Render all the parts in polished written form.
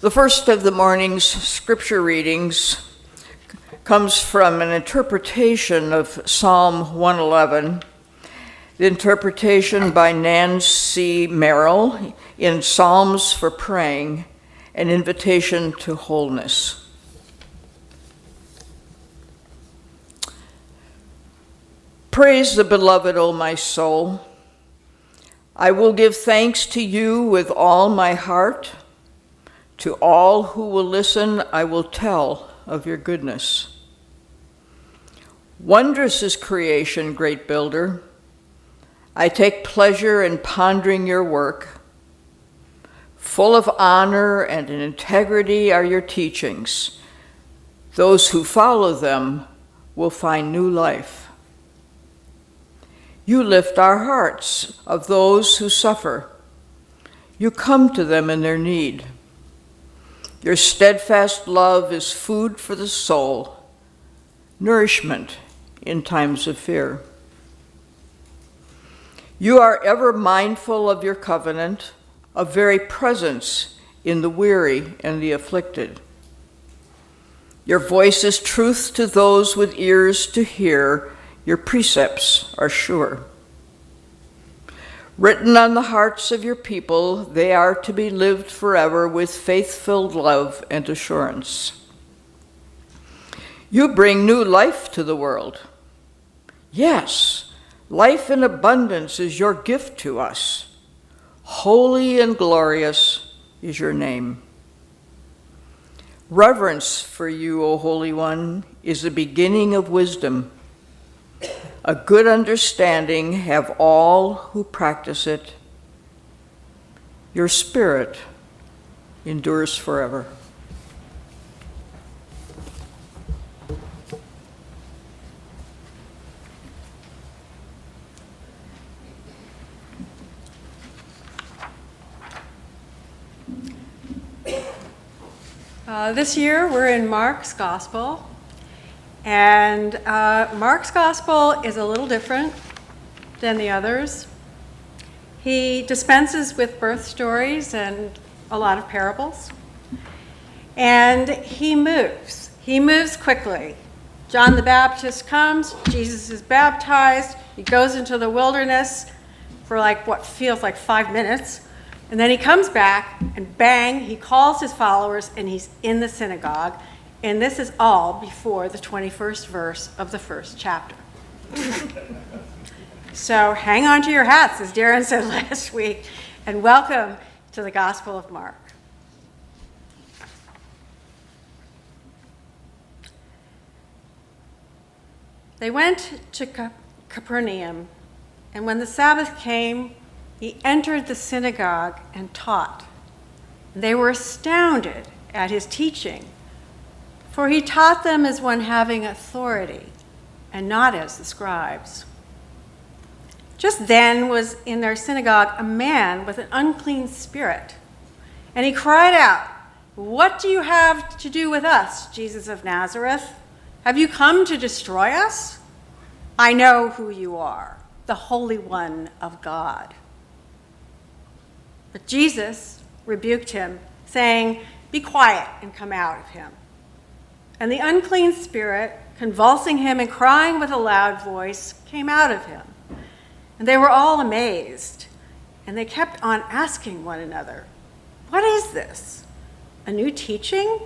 The first of the morning's scripture readings comes from an interpretation of Psalm 111, the interpretation by Nancy Merrill in Psalms for Praying, an Invitation to Wholeness. Praise the beloved, O my soul. I will give thanks to you with all my heart. To all who will listen, I will tell of your goodness. Wondrous is creation, great builder. I take pleasure in pondering your work. Full of honor and in integrity are your teachings. Those who follow them will find new life. You lift our hearts of those who suffer. You come to them in their need. Your steadfast love is food for the soul, nourishment in times of fear. You are ever mindful of your covenant, of very presence in the weary and the afflicted. Your voice is truth to those with ears to hear. Your precepts are sure. Written on the hearts of your people, they are to be lived forever with faith-filled love and assurance. You bring new life to the world. Yes, life in abundance is your gift to us. Holy and glorious is your name. Reverence for you, O Holy One, is the beginning of wisdom. A good understanding have all who practice it. Your spirit endures forever. This year we're in Mark's Gospel. And Mark's Gospel is a little different than the others. He dispenses with birth stories and a lot of parables. And he moves quickly. John the Baptist comes, Jesus is baptized, he goes into the wilderness for what feels like 5 minutes, and then he comes back and bang, he calls his followers and he's in the synagogue. And this is all before the 21st verse of the first chapter. So hang on to your hats, as Darren said last week, and welcome to the Gospel of Mark. They went to Capernaum, and when the Sabbath came, he entered the synagogue and taught. They were astounded at his teaching, for he taught them as one having authority, and not as the scribes. Just then was in their synagogue a man with an unclean spirit, and he cried out, "What do you have to do with us, Jesus of Nazareth? Have you come to destroy us? I know who you are, the Holy One of God." But Jesus rebuked him, saying, "Be quiet and come out of him." And the unclean spirit, convulsing him and crying with a loud voice, came out of him. And they were all amazed, and they kept on asking one another, "What is this? A new teaching?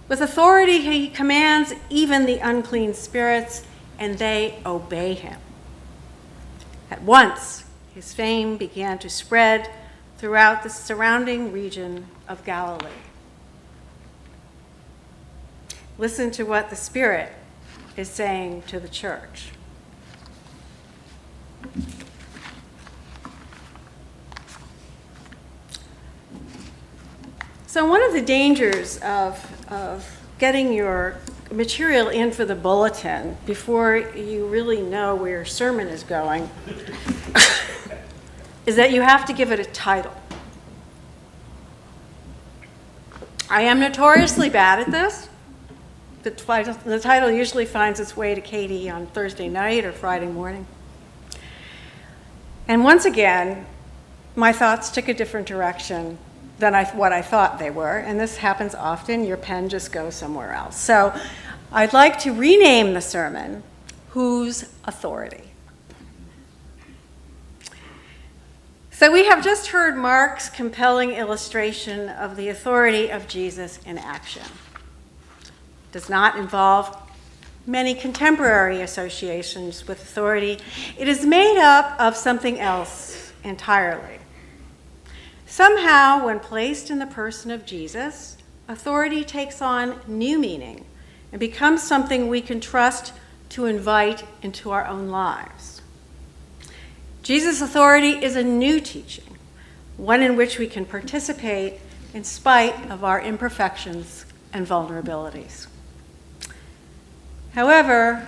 With authority he commands even the unclean spirits, and they obey him." At once his fame began to spread throughout the surrounding region of Galilee. Listen to what the Spirit is saying to the church. So one of the dangers of getting your material in for the bulletin before you really know where your sermon is going is that you have to give it a title. I am notoriously bad at this. The title usually finds its way to Katie on Thursday night or Friday morning. And once again, my thoughts took a different direction than what I thought they were, and this happens often. Your pen just goes somewhere else. So I'd like to rename the sermon, Whose Authority? So we have just heard Mark's compelling illustration of the authority of Jesus in action. It does not involve many contemporary associations with authority. It is made up of something else entirely. Somehow, when placed in the person of Jesus, authority takes on new meaning and becomes something we can trust to invite into our own lives. Jesus' authority is a new teaching, one in which we can participate in spite of our imperfections and vulnerabilities. However,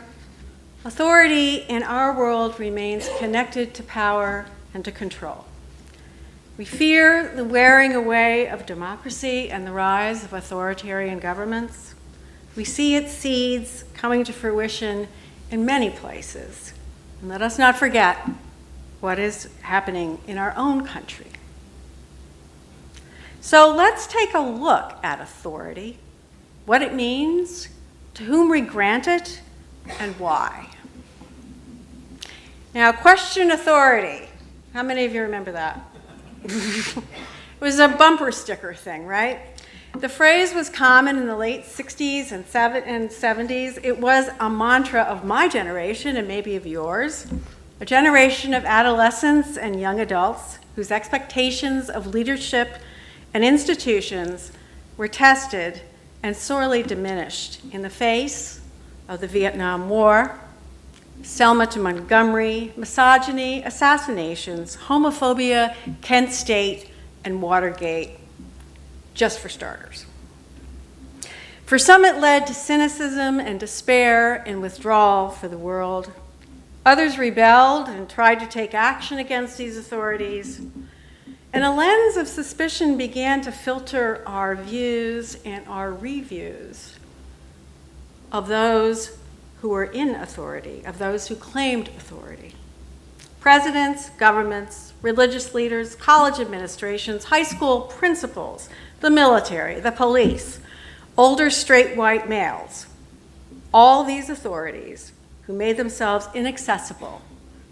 authority in our world remains connected to power and to control. We fear the wearing away of democracy and the rise of authoritarian governments. We see its seeds coming to fruition in many places. And let us not forget what is happening in our own country. So let's take a look at authority, what it means, to whom we grant it, and why. Now, question authority. How many of you remember that? It was a bumper sticker thing, right? The phrase was common in the late 60s and 70s. It was a mantra of my generation and maybe of yours, a generation of adolescents and young adults whose expectations of leadership and institutions were tested and sorely diminished in the face of the Vietnam War, Selma to Montgomery, misogyny, assassinations, homophobia, Kent State, and Watergate, just for starters. For some, it led to cynicism and despair and withdrawal for the world. Others rebelled and tried to take action against these authorities. And a lens of suspicion began to filter our views and our reviews of those who were in authority, of those who claimed authority. Presidents, governments, religious leaders, college administrations, high school principals, the military, the police, older straight white males, all these authorities who made themselves inaccessible,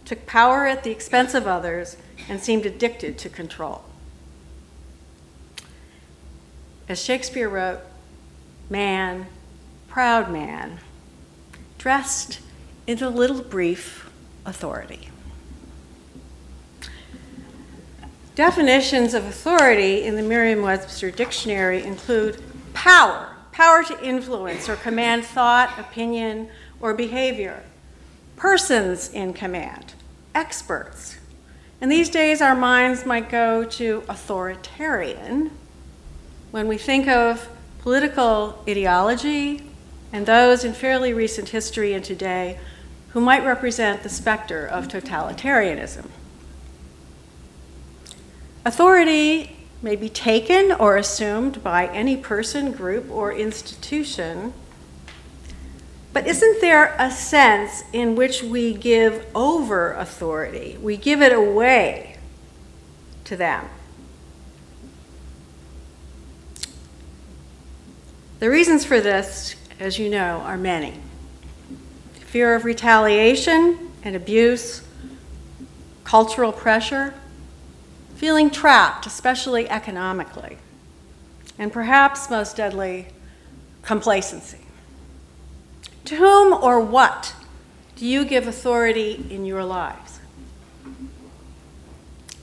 took power at the expense of others, and seemed addicted to control. As Shakespeare wrote, man, proud man, dressed in a little brief authority. Definitions of authority in the Merriam-Webster dictionary include power to influence or command thought, opinion, or behavior, persons in command, experts. And these days our minds might go to authoritarian when we think of political ideology and those in fairly recent history and today who might represent the specter of totalitarianism. Authority may be taken or assumed by any person, group, or institution, but isn't there a sense in which we give over authority? We give it away to them. The reasons for this, as you know, are many. Fear of retaliation and abuse, cultural pressure, feeling trapped, especially economically, and perhaps most deadly, complacency. To whom or what do you give authority in your lives?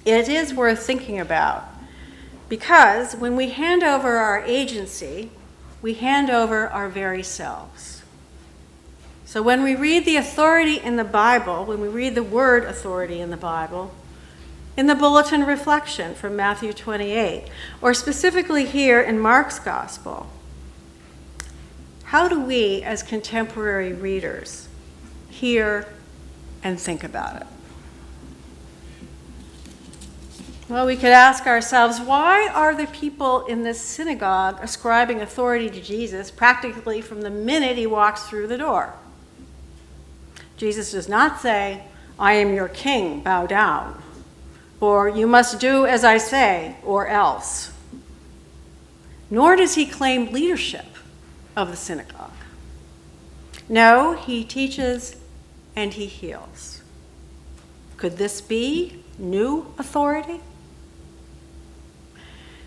It is worth thinking about because when we hand over our agency, we hand over our very selves. So when we read the authority in the Bible, when we read the word authority in the Bible, in the bulletin reflection from Matthew 28, or specifically here in Mark's Gospel, how do we as contemporary readers hear and think about it? Well, we could ask ourselves, why are the people in this synagogue ascribing authority to Jesus practically from the minute he walks through the door? Jesus does not say, I am your king, bow down, or you must do as I say, or else. nor does he claim leadership of the synagogue. No, he teaches and he heals. Could this be new authority?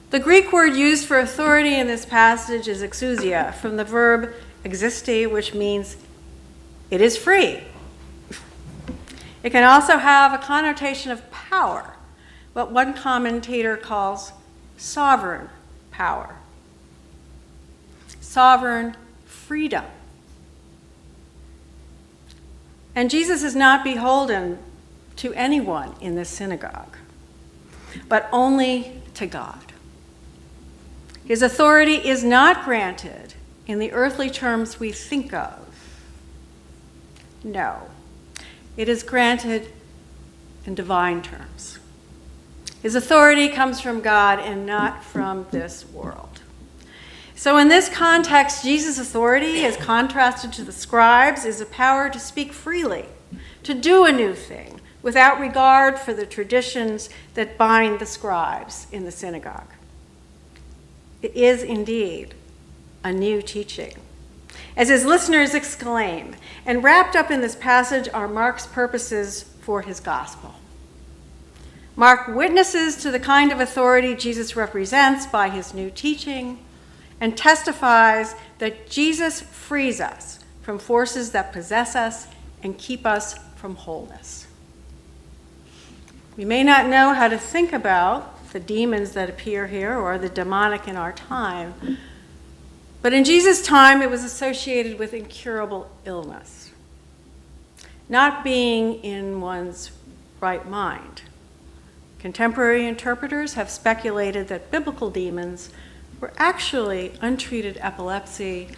The Greek word used for authority in this passage is exousia, from the verb existi, which means it is free. It can also have a connotation of power, what one commentator calls sovereign power, sovereign freedom. And Jesus is not beholden to anyone in this synagogue, but only to God. His authority is not granted in the earthly terms we think of. No, it is granted in divine terms. His authority comes from God and not from this world. So in this context, Jesus' authority, as contrasted to the scribes, is a power to speak freely, to do a new thing, without regard for the traditions that bind the scribes in the synagogue. It is indeed a new teaching. As his listeners exclaim, and wrapped up in this passage are Mark's purposes for his gospel. Mark witnesses to the kind of authority Jesus represents by his new teaching and testifies that Jesus frees us from forces that possess us and keep us from wholeness. We may not know how to think about the demons that appear here or the demonic in our time, but in Jesus' time it was associated with incurable illness, not being in one's right mind. Contemporary interpreters have speculated that biblical demons were actually untreated epilepsy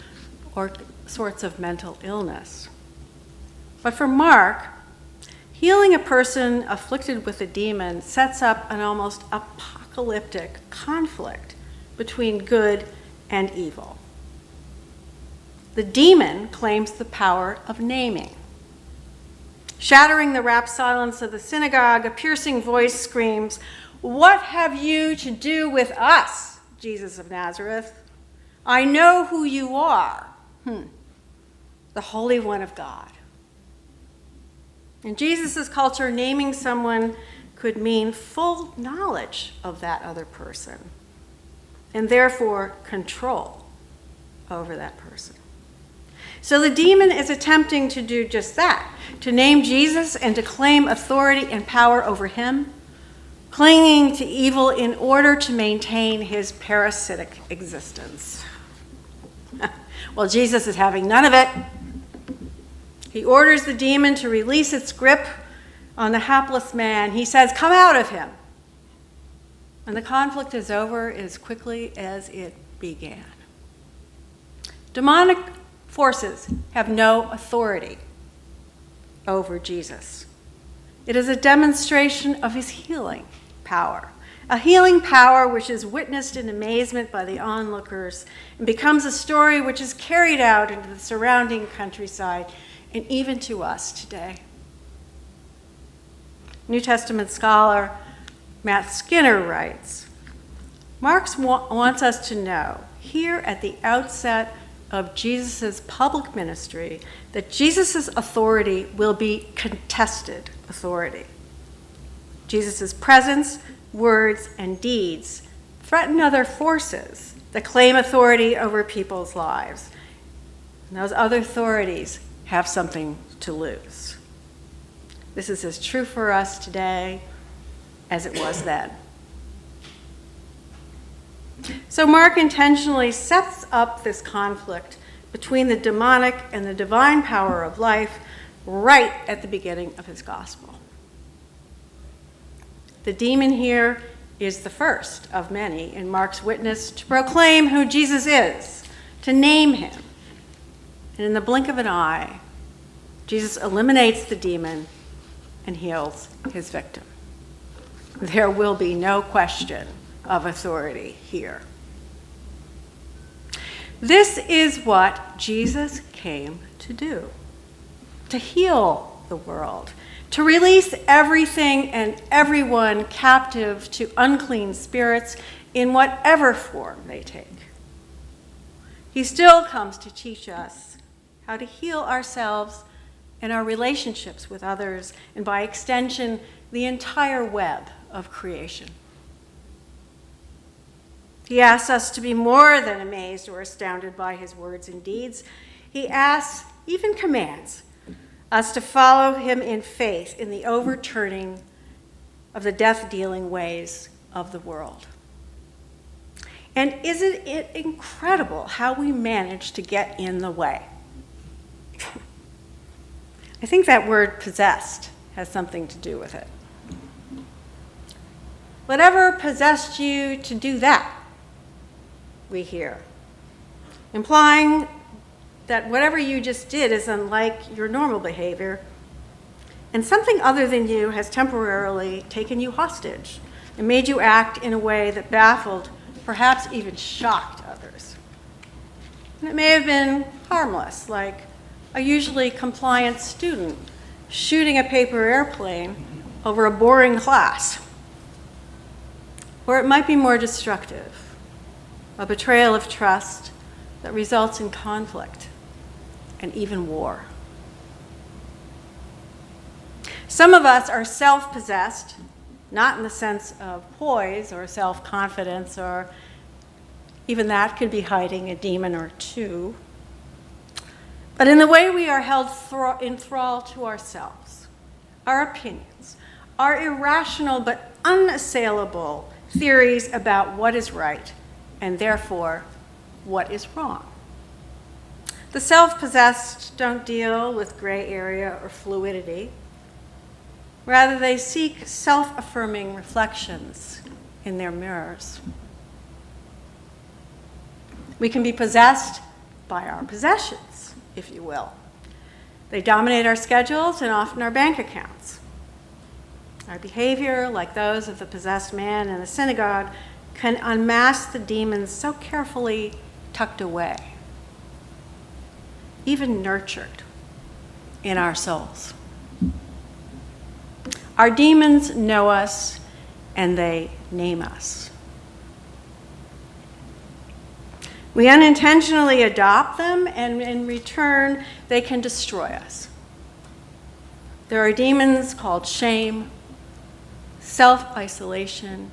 or sorts of mental illness. But for Mark, healing a person afflicted with a demon sets up an almost apocalyptic conflict between good and evil. The demon claims the power of naming. Shattering the rapt silence of the synagogue, a piercing voice screams, "What have you to do with us, Jesus of Nazareth? I know who you are, the Holy One of God." In Jesus' culture, naming someone could mean full knowledge of that other person, and therefore control over that person. So the demon is attempting to do just that, to name Jesus and to claim authority and power over him, clinging to evil in order to maintain his parasitic existence. Well, Jesus is having none of it. He orders the demon to release its grip on the hapless man. He says, "Come out of him." And the conflict is over as quickly as it began. Demonic forces have no authority over Jesus. It is a demonstration of his healing power, a healing power which is witnessed in amazement by the onlookers and becomes a story which is carried out into the surrounding countryside and even to us today. New Testament scholar Matt Skinner writes, Marx wants us to know here at the outset of Jesus' public ministry that Jesus' authority will be contested authority. Jesus' presence, words, and deeds threaten other forces that claim authority over people's lives. And those other authorities have something to lose. This is as true for us today as it was then. So Mark intentionally sets up this conflict between the demonic and the divine power of life right at the beginning of his gospel. The demon here is the first of many in Mark's witness to proclaim who Jesus is, to name him. And in the blink of an eye, Jesus eliminates the demon and heals his victim. There will be no question of authority here. This is what Jesus came to do, to heal the world, to release everything and everyone captive to unclean spirits in whatever form they take. He still comes to teach us how to heal ourselves and our relationships with others, and by extension, the entire web of creation. He asks us to be more than amazed or astounded by his words and deeds. He asks, even commands, us to follow him in faith in the overturning of the death-dealing ways of the world. And isn't it incredible how we manage to get in the way? I think that word possessed has something to do with it. Whatever possessed you to do that, we hear, implying that whatever you just did is unlike your normal behavior, and something other than you has temporarily taken you hostage and made you act in a way that baffled, perhaps even shocked others. And it may have been harmless, like a usually compliant student shooting a paper airplane over a boring class. Or it might be more destructive, a betrayal of trust that results in conflict and even war. Some of us are self-possessed, not in the sense of poise or self-confidence, or even that could be hiding a demon or two, but in the way we are held in thrall to ourselves, our opinions, our irrational but unassailable theories about what is right and therefore what is wrong. The self-possessed don't deal with gray area or fluidity. Rather, they seek self-affirming reflections in their mirrors. We can be possessed by our possessions, if you will. They dominate our schedules and often our bank accounts. Our behavior, like those of the possessed man in the synagogue, can unmask the demons so carefully tucked away, even nurtured in our souls. Our demons know us and they name us. We unintentionally adopt them, and in return, they can destroy us. There are demons called shame, self-isolation,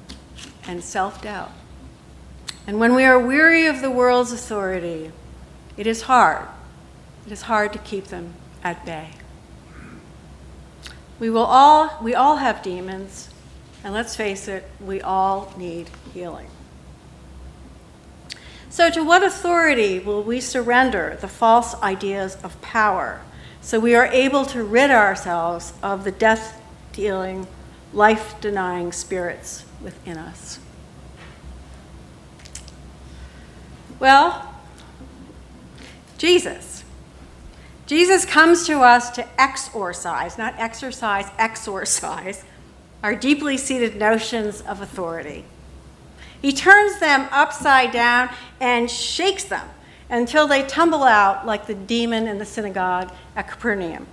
and self-doubt. And when we are weary of the world's authority, it is hard. It is hard to keep them at bay. We all have demons, and let's face it, we all need healing. So to what authority will we surrender the false ideas of power so we are able to rid ourselves of the death-dealing, life-denying spirits within us? Well, Jesus. Jesus comes to us to exorcise, not exercise, exorcise, our deeply seated notions of authority. He turns them upside down and shakes them until they tumble out like the demon in the synagogue at Capernaum.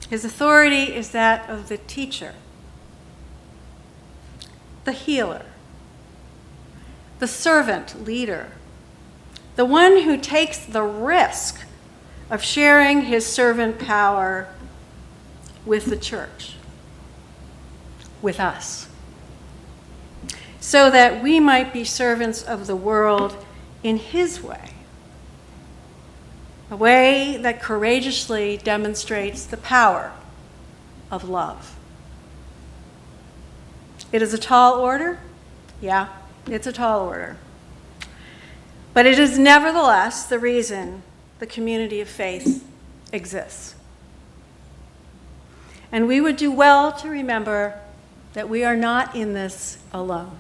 His authority is that of the teacher, the healer, the servant leader, the one who takes the risk of sharing his servant power with the church, with us, so that we might be servants of the world in his way, a way that courageously demonstrates the power of love. It is a tall order. Yeah, it's a tall order. But it is nevertheless the reason the community of faith exists. And we would do well to remember that we are not in this alone.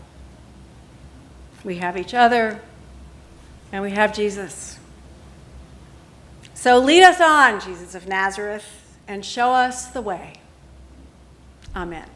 We have each other, and we have Jesus. So lead us on, Jesus of Nazareth, and show us the way. Amen.